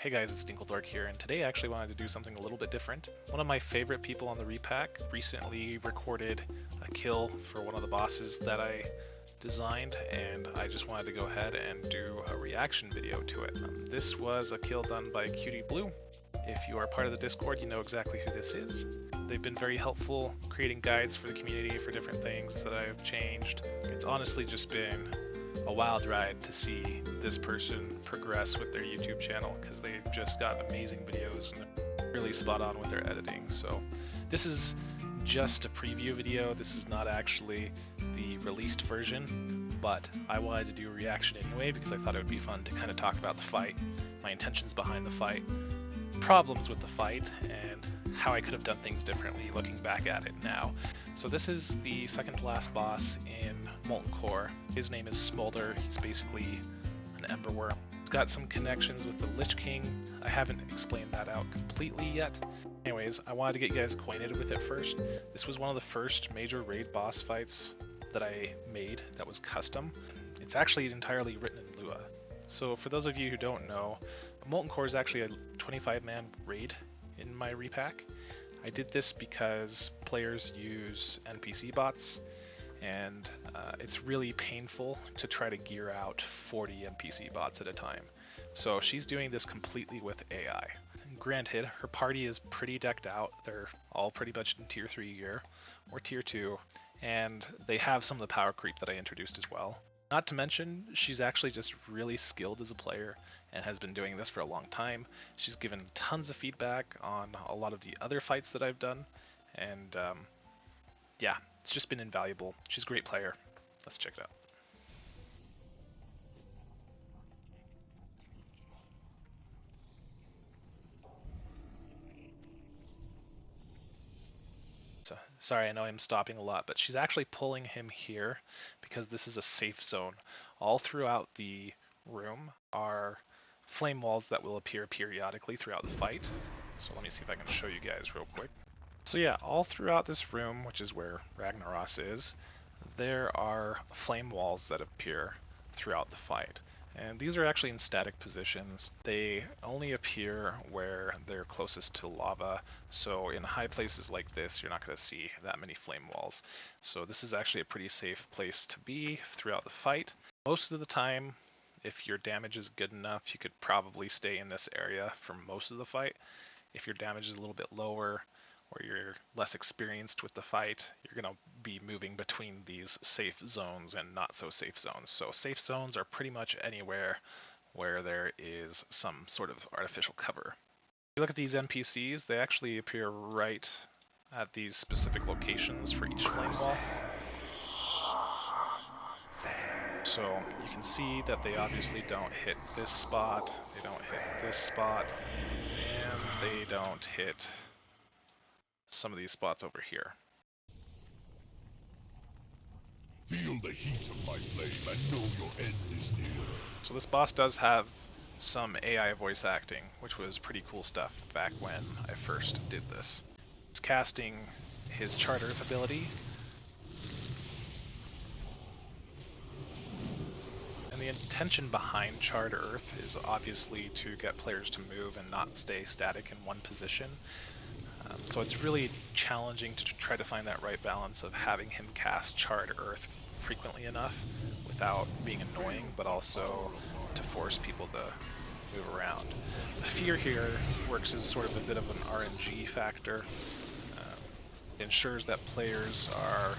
Hey guys, it's Dinkledork here, and today I actually wanted to do something a little bit different. One of my favorite people on the repack recently recorded a kill for one of the bosses that I designed, and I just wanted to go ahead and do a reaction video to it. This was a kill done by Cutie Blue. If you are part of the Discord, you know exactly who this is. They've been very helpful creating guides for the community for different things that I've changed. It's honestly just been a wild ride to see this person progress with their YouTube channel because they've just got amazing videos and they're really spot on with their editing. So this is just a preview video. This is not actually the released version, but I wanted to do a reaction anyway because I thought it would be fun to kind of talk about the fight, my intentions behind the fight, problems with the fight, and how I could have done things differently looking back at it now. So this is the second to last boss in Molten Core. His name is Smolder. He's basically an ember wyrm. He's got some connections with the Lich King. I haven't explained that out completely yet. Anyways, I wanted to get you guys acquainted with it first. This was one of the first major raid boss fights that I made that was custom. It's actually entirely written in Lua. So for those of you who don't know, Molten Core is actually a 25-man raid in my repack. I did this because players use NPC bots, and it's really painful to try to gear out 40 NPC bots at a time. So she's doing this completely with AI. Granted, her party is pretty decked out. They're all pretty much in tier 3 gear, or tier 2, and they have some of the power creep that I introduced as well. Not to mention, she's actually just really skilled as a player and has been doing this for a long time. She's given tons of feedback on a lot of the other fights that I've done, and yeah, it's just been invaluable. She's a great player. Let's check it out. So, sorry, I know I'm stopping a lot, but she's actually pulling him here because this is a safe zone. All throughout the room are flame walls that will appear periodically throughout the fight. So let me see if I can show you guys real quick. So yeah, all throughout this room, which is where Ragnaros is, there are flame walls that appear throughout the fight. And these are actually in static positions. They only appear where they're closest to lava. So in high places like this, you're not going to see that many flame walls. So this is actually a pretty safe place to be throughout the fight. Most of the time, if your damage is good enough, you could probably stay in this area for most of the fight. If your damage is a little bit lower, or you're less experienced with the fight, you're going to be moving between these safe zones and not so safe zones. So safe zones are pretty much anywhere where there is some sort of artificial cover. If you look at these NPCs, they actually appear right at these specific locations for each flame wall. So you can see that they obviously don't hit this spot, they don't hit this spot, and they don't hit some of these spots over here. Feel the heat of my flame and know your end is near. So this boss does have some AI voice acting, which was pretty cool stuff back when I first did this. He's casting his Charred Earth ability. And the intention behind Charred Earth is obviously to get players to move and not stay static in one position. So it's really challenging to try to find that right balance of having him cast Charred Earth frequently enough without being annoying, but also to force people to move around. The fear here works as sort of a bit of an RNG factor. It ensures that players are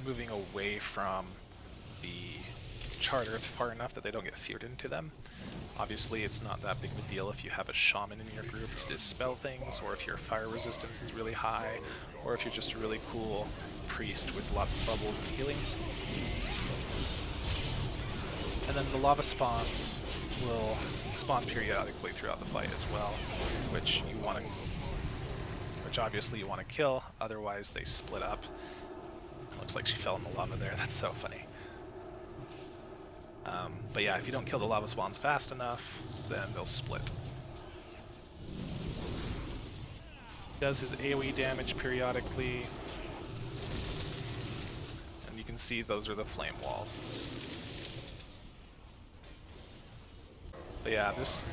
moving away from the Charred Earth far enough that they don't get feared into them. Obviously, it's not that big of a deal if you have a shaman in your group to dispel things, or if your fire resistance is really high, or if you're just a really cool priest with lots of bubbles and healing. And then the lava spawns will spawn periodically throughout the fight as well, which obviously you want to kill, otherwise they split up. Looks like she fell in the lava there, that's so funny. But yeah, if you don't kill the lava spawns fast enough, then they'll split. He does his AoE damage periodically, and you can see those are the flame walls. But yeah, this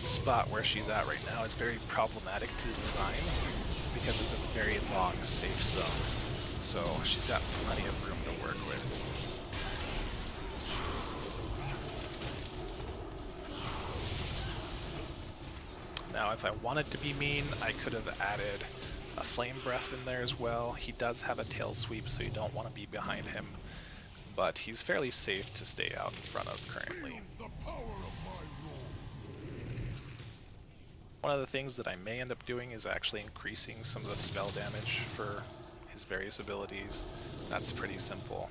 spot where she's at right now is very problematic to design because it's a very long safe zone. So she's got plenty of room to work with. Now, if I wanted to be mean, I could have added a flame breath in there as well. He does have a tail sweep, so you don't want to be behind him, but he's fairly safe to stay out in front of currently. One of the things that I may end up doing is actually increasing some of the spell damage for his various abilities. That's pretty simple.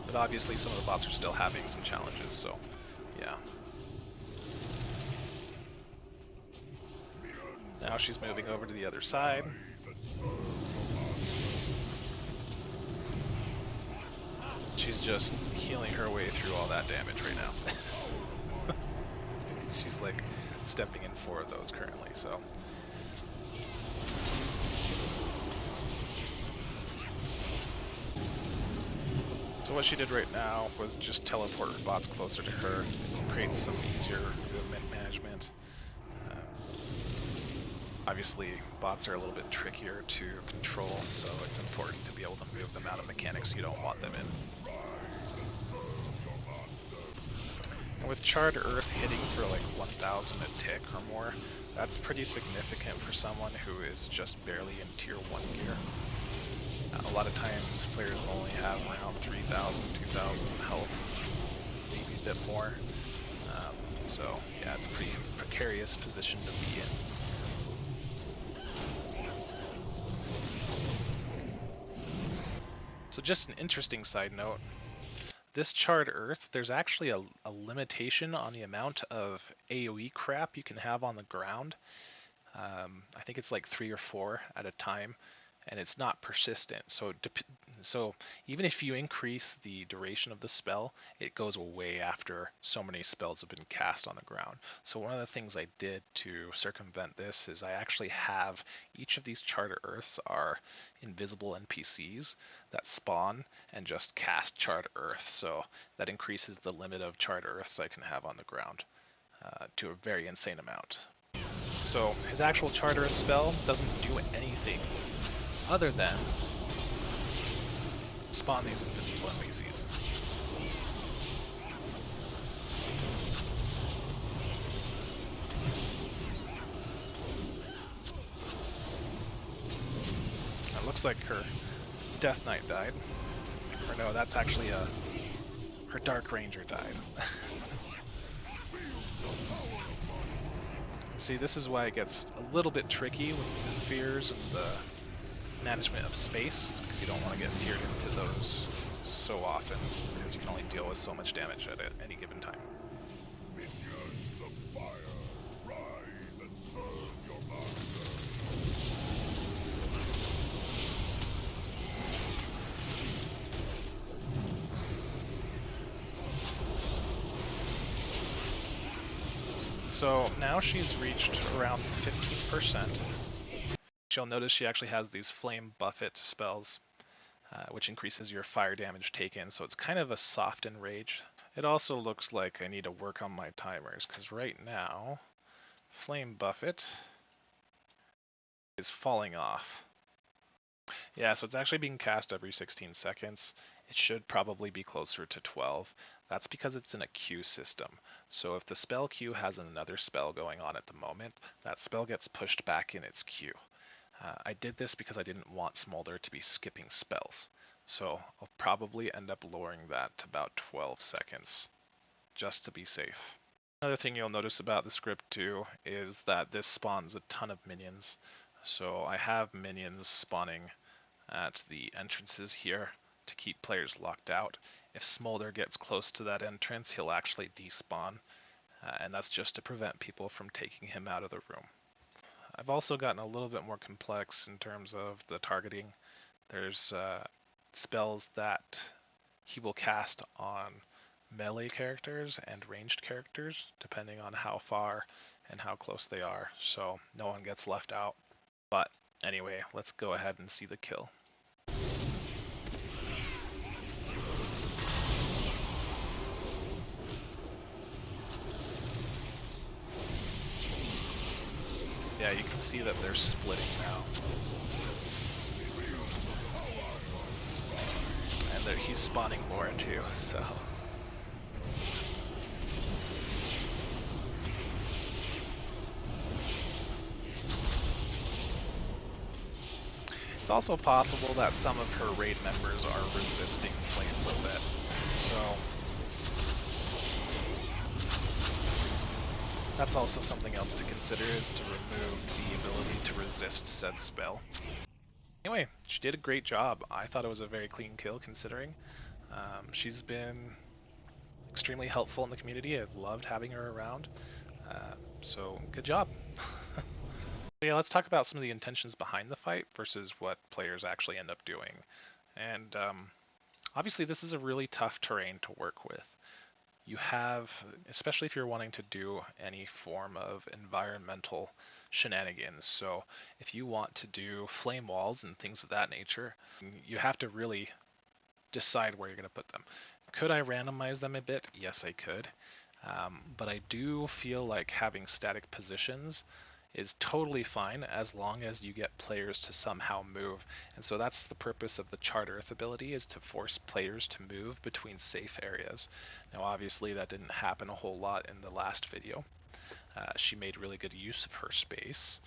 But obviously some of the bots are still having some challenges, so yeah. Now she's moving over to the other side. She's just healing her way through all that damage right now. She's like stepping in 4 of those currently, so. So what she did right now was just teleport her bots closer to her. It creates some easier movement management. Obviously, bots are a little bit trickier to control, so it's important to be able to move them out of mechanics you don't want them in. And with Charred Earth hitting for like 1,000 a tick or more, that's pretty significant for someone who is just barely in tier 1 gear. A lot of times players only have around 3,000, 2,000 health, maybe a bit more. So yeah, it's a pretty precarious position to be in. So just an interesting side note, this Charred Earth, there's actually a limitation on the amount of AoE crap you can have on the ground. I think it's like 3 or 4 at a time, and it's not persistent. So even if you increase the duration of the spell, it goes away after so many spells have been cast on the ground. So one of the things I did to circumvent this is I actually have each of these Charred Earths are invisible NPCs that spawn and just cast Charred Earth. So that increases the limit of Charred Earths I can have on the ground to a very insane amount. So his actual Charred Earth spell doesn't do anything other than spawn these invisible NPCs. It looks like her Death Knight died. Or no, that's actually her Dark Ranger died. See, this is why it gets a little bit tricky with the fears and the management of space, because you don't want to get feared into those so often, because you can only deal with so much damage at any given time. Minions of fire, rise and serve your master. So now she's reached around 15%. You'll notice she actually has these flame buffet spells, which increases your fire damage taken, so it's kind of a soft enrage. It also looks like I need to work on my timers, because right now, flame buffet is falling off. Yeah, so it's actually being cast every 16 seconds. It should probably be closer to 12. That's because it's in a queue system. So if the spell queue has another spell going on at the moment, that spell gets pushed back in its queue. I did this because I didn't want Smolder to be skipping spells. So I'll probably end up lowering that to about 12 seconds, just to be safe. Another thing you'll notice about the script too is that this spawns a ton of minions. So I have minions spawning at the entrances here to keep players locked out. If Smolder gets close to that entrance, he'll actually despawn, and that's just to prevent people from taking him out of the room. I've also gotten a little bit more complex in terms of the targeting. There's spells that he will cast on melee characters and ranged characters, depending on how far and how close they are, so no one gets left out. But anyway, let's go ahead and see the kill. Yeah, you can see that they're splitting now. And he's spawning more too, so... It's also possible that some of her raid members are resisting flame a little bit, so that's also something else to consider, is to remove the ability to resist said spell. Anyway, she did a great job. I thought it was a very clean kill considering. She's been extremely helpful in the community. I've loved having her around, so good job. Yeah, let's talk about some of the intentions behind the fight versus what players actually end up doing. And obviously this is a really tough terrain to work with. You have, especially if you're wanting to do any form of environmental shenanigans. So if you want to do flame walls and things of that nature, you have to really decide where you're going to put them. Could I randomize them a bit? Yes, I could. But I do feel like having static positions is totally fine as long as you get players to somehow move. And so that's the purpose of the Charred Earth ability, is to force players to move between safe areas. Now obviously that didn't happen a whole lot in the last video. She made really good use of her space,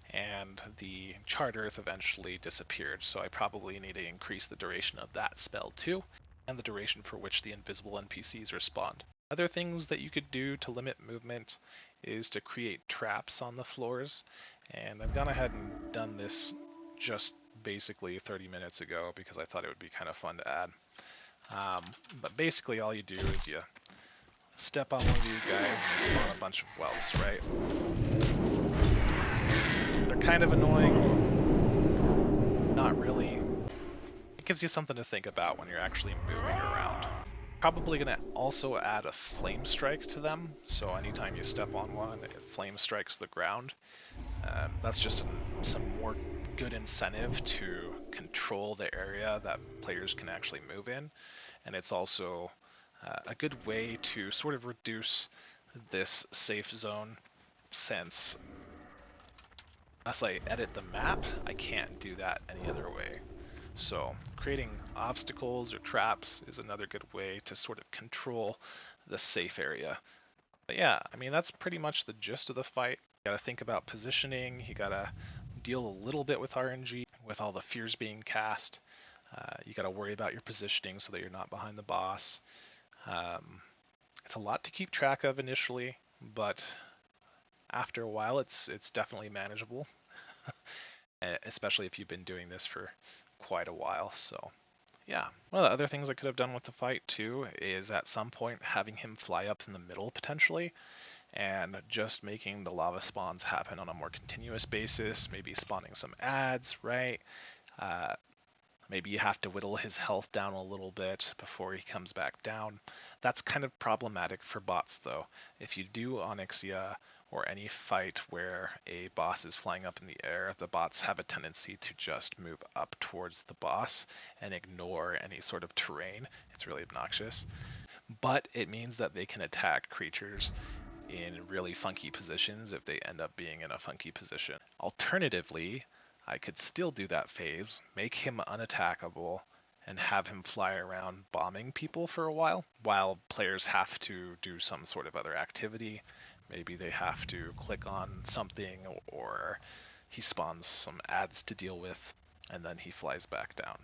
and the Charred Earth eventually disappeared, so I probably need to increase the duration of that spell too, and the duration for which the invisible NPCs respond. Other things that you could do to limit movement is to create traps on the floors, and I've gone ahead and done this just basically 30 minutes ago because I thought it would be kind of fun to add. But basically all you do is you step on one of these guys and you spawn a bunch of whelps, right? They're kind of annoying, not really. It gives you something to think about when you're actually moving around. Probably going to also add a flame strike to them, so anytime you step on one, it flame strikes the ground. That's just some more good incentive to control the area that players can actually move in, and it's also a good way to sort of reduce this safe zone, since unless I edit the map, I can't do that any other way. So creating obstacles or traps is another good way to sort of control the safe area. But yeah, I mean, that's pretty much the gist of the fight. You gotta think about positioning, you gotta deal a little bit with RNG, with all the fears being cast. You gotta worry about your positioning so that you're not behind the boss. It's a lot to keep track of initially, but after a while it's definitely manageable. Especially if you've been doing this for quite a while. So yeah, one of the other things I could have done with the fight too is at some point having him fly up in the middle potentially, and just making the lava spawns happen on a more continuous basis, maybe spawning some adds, right? Maybe you have to whittle his health down a little bit before he comes back down. That's kind of problematic for bots though. If you do Onyxia or any fight where a boss is flying up in the air, the bots have a tendency to just move up towards the boss and ignore any sort of terrain. It's really obnoxious. But it means that they can attack creatures in really funky positions if they end up being in a funky position. Alternatively, I could still do that phase, make him unattackable, and have him fly around bombing people for a while players have to do some sort of other activity. Maybe they have to click on something, or he spawns some adds to deal with, and then he flies back down.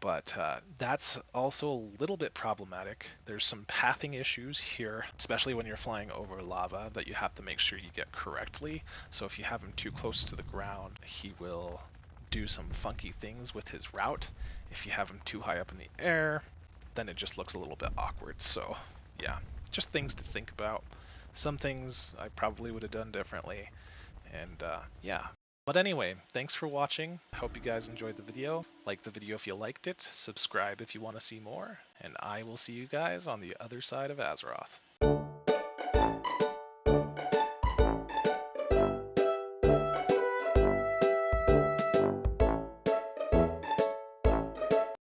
But that's also a little bit problematic. There's some pathing issues here, especially when you're flying over lava, that you have to make sure you get correctly. So if you have him too close to the ground, he will do some funky things with his route. If you have him too high up in the air, then it just looks a little bit awkward. So yeah, just things to think about. Some things I probably would have done differently. And yeah. But anyway, thanks for watching. I hope you guys enjoyed the video. Like the video if you liked it, subscribe if you want to see more, and I will see you guys on the other side of Azeroth.